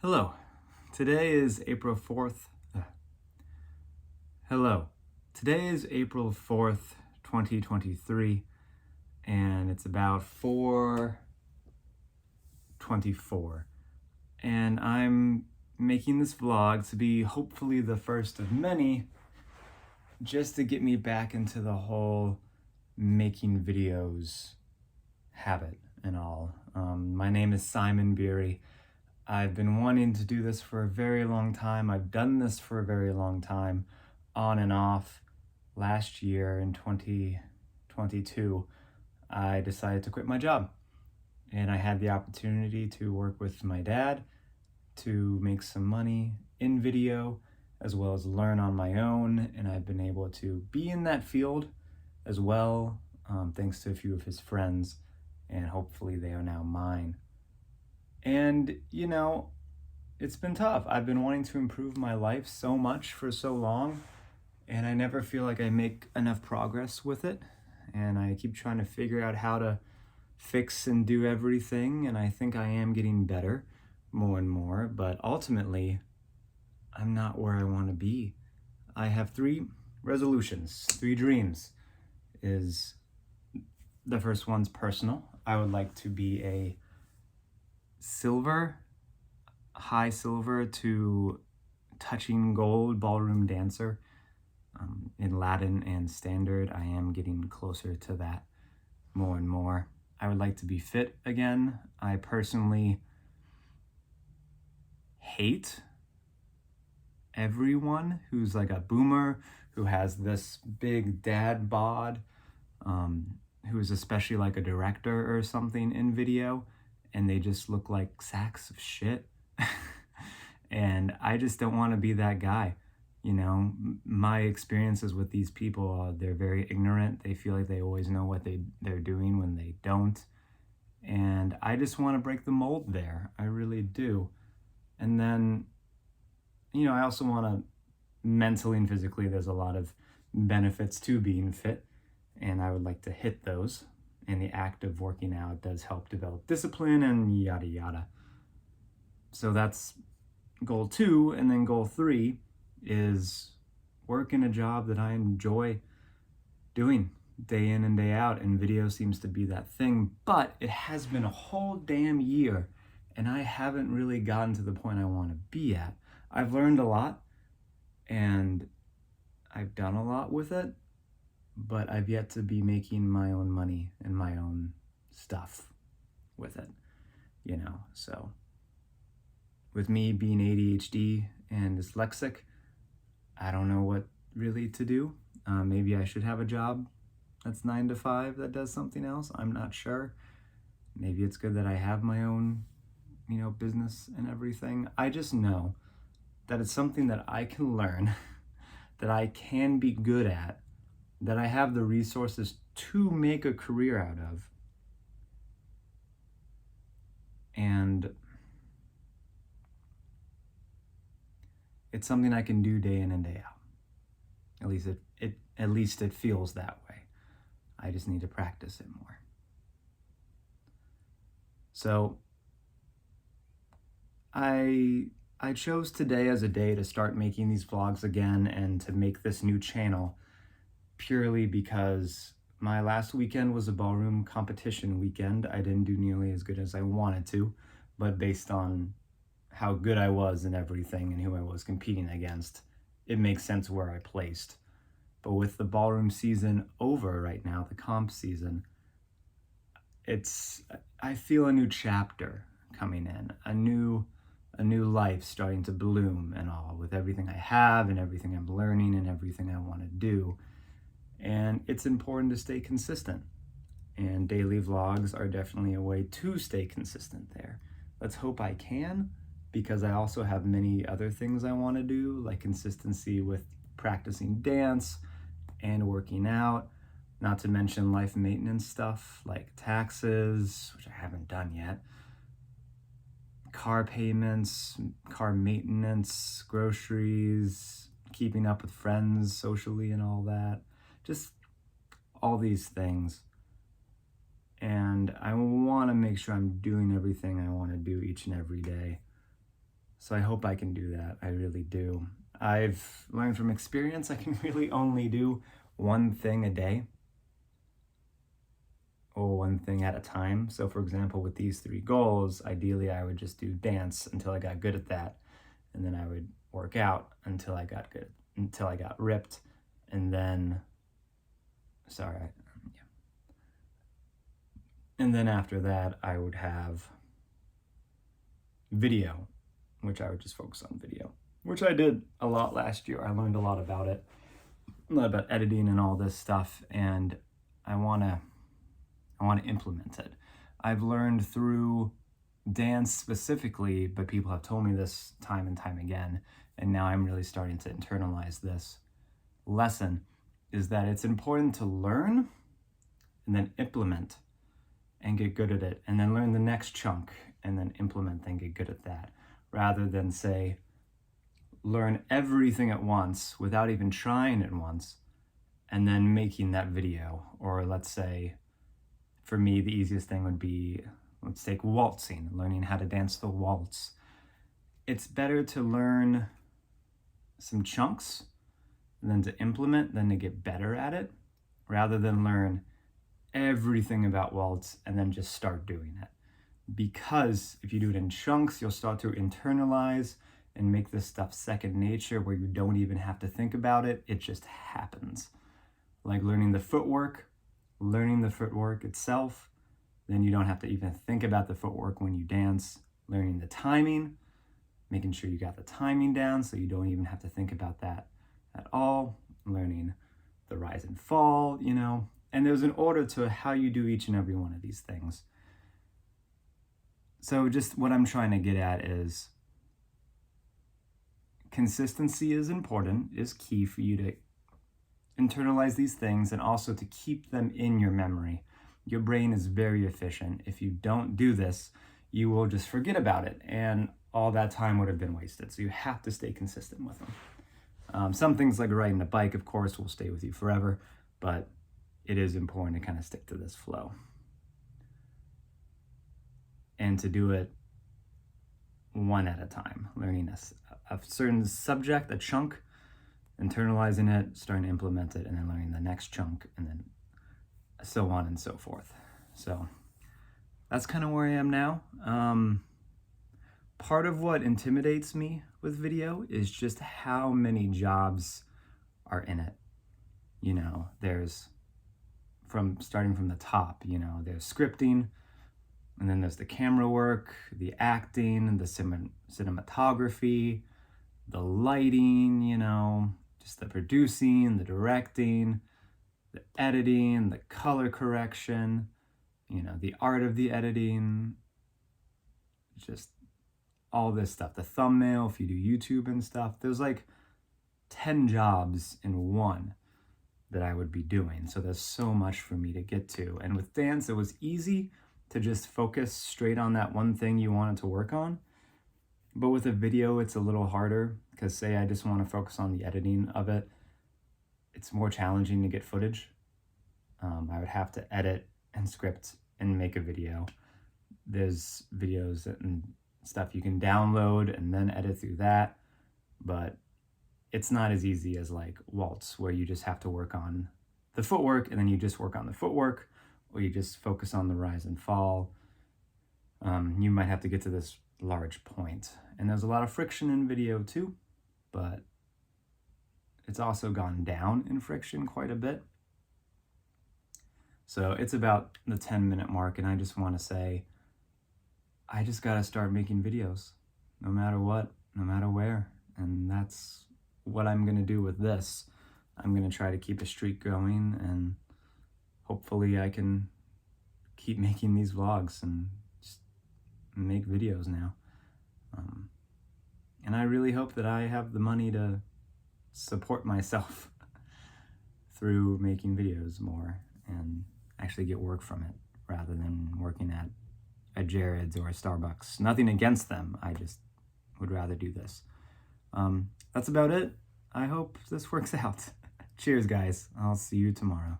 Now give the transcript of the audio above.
Hello. Today is April 4th. Hello. Today is April 4th, 2023, and it's about 4:24. And I'm making this vlog to be hopefully the first of many, just to get me back into the whole making videos habit and all. My name is Simon Beery. I've been wanting to do this for a very long time. I've done this for a very long time, on and off. Last year in 2022, I decided to quit my job. And I had the opportunity to work with my dad to make some money in video, as well as learn on my own. And I've been able to be in that field as well, thanks to a few of his friends. And hopefully they are now mine. And, it's been tough. I've been wanting to improve my life so much for so long, and I never feel like I make enough progress with it. And I keep trying to figure out how to fix and do everything, and I think I am getting better more and more, but ultimately, I'm not where I want to be. I have 3 resolutions, 3 dreams. Is the first one's personal. I would like to be a high silver to touching gold ballroom dancer. In Latin and standard, I am getting closer to that more and more. I would like to be fit again. I personally hate everyone who's like a boomer, who has this big dad bod, who is especially like a director or something in video, and they just look like sacks of shit. And I just don't want to be that guy. My experiences with these people, they're very ignorant. They feel like they always know what they're doing when they don't. And I just want to break the mold there. I really do. And then, I also want to, mentally and physically, there's a lot of benefits to being fit, and I would like to hit those. And the act of working out does help develop discipline and yada yada. So that's goal 2. And then goal 3 is work in a job that I enjoy doing day in and day out. And video seems to be that thing. But it has been a whole damn year, and I haven't really gotten to the point I want to be at. I've learned a lot, and I've done a lot with it, but I've yet to be making my own money and my own stuff with it, so with me being ADHD and dyslexic, I don't know what really to do. Maybe I should have a job that's 9 to 5 that does something else. I'm not sure. Maybe it's good that I have my own, business and everything. I just know that it's something that I can learn, that I can be good at, that I have the resources to make a career out of. And it's something I can do day in and day out. At least it feels that way. I just need to practice it more. So I chose today as a day to start making these vlogs again and to make this new channel, purely because my last weekend was a ballroom competition weekend. I didn't do nearly as good as I wanted to, but based on how good I was and everything and who I was competing against, it makes sense where I placed. But with the ballroom season over right now, the comp season, I feel a new chapter coming in, a new life starting to bloom and all, with everything I have and everything I'm learning and everything I want to do. And it's important to stay consistent. And daily vlogs are definitely a way to stay consistent there. Let's hope I can, because I also have many other things I want to do, like consistency with practicing dance and working out, not to mention life maintenance stuff like taxes, which I haven't done yet, car payments, car maintenance, groceries, keeping up with friends socially and all that. Just all these things. And I want to make sure I'm doing everything I want to do each and every day. So I hope I can do that. I really do. I've learned from experience I can really only do one thing a day or one thing at a time. So for example, with these 3 goals, ideally I would just do dance until I got good at that. And then I would work out until I got good, until I got ripped. And then, and then after that, I would have video, which I would just focus on video, which I did a lot last year. I learned a lot about it, a lot about editing and all this stuff, and I want to implement it. I've learned through dance specifically, but people have told me this time and time again, and now I'm really starting to internalize this lesson, is that it's important to learn and then implement and get good at it, and then learn the next chunk and then implement and get good at that, rather than say, learn everything at once without even trying it once, and then making that video. Or let's say, for me, the easiest thing would be, let's take waltzing, learning how to dance the waltz. It's better to learn some chunks and then to implement than to get better at it, rather than learn everything about waltz and then just start doing it. Because if you do it in chunks, you'll start to internalize and make this stuff second nature, where you don't even have to think about it. It just happens. Like learning the footwork itself, then you don't have to even think about the footwork when you dance. Learning the timing, making sure you got the timing down so you don't even have to think about that at all. Learning the rise and fall, and there's an order to how you do each and every one of these things. So just what I'm trying to get at is consistency is important, is key for you to internalize these things and also to keep them in your memory. Your brain is very efficient. If you don't do this, you will just forget about it, and all that time would have been wasted. So you have to stay consistent with them. Some things like riding a bike, of course, will stay with you forever, but it is important to kind of stick to this flow. And to do it one at a time, learning a certain subject, a chunk, internalizing it, starting to implement it, and then learning the next chunk, and then so on and so forth. So that's kind of where I am now. Part of what intimidates me with video is just how many jobs are in it. There's starting from the top, there's scripting, and then there's the camera work, the acting, the cinematography, the lighting, just the producing, the directing, the editing, the color correction, the art of the editing, just all this stuff. The thumbnail, if you do YouTube and stuff, there's like 10 jobs in one that I would be doing. So there's so much for me to get to. And with dance, it was easy to just focus straight on that one thing you wanted to work on. But with a video, it's a little harder, because say I just want to focus on the editing of it, it's more challenging to get footage. I would have to edit and script and make a video. There's videos and stuff you can download and then edit through that, but it's not as easy as like waltz, where you just have to work on the footwork and then you just work on the footwork, or you just focus on the rise and fall. You might have to get to this large point. And there's a lot of friction in video too, but it's also gone down in friction quite a bit. So it's about the 10-minute mark, and I just want to say, I just got to start making videos, no matter what, no matter where. And that's what I'm going to do with this. I'm going to try to keep a streak going, and hopefully I can keep making these vlogs and just make videos now. And I really hope that I have the money to support myself through making videos more and actually get work from it, rather than working at a Jared's or a Starbucks. Nothing against them. I just would rather do this. That's about it. I hope this works out. Cheers, guys. I'll see you tomorrow.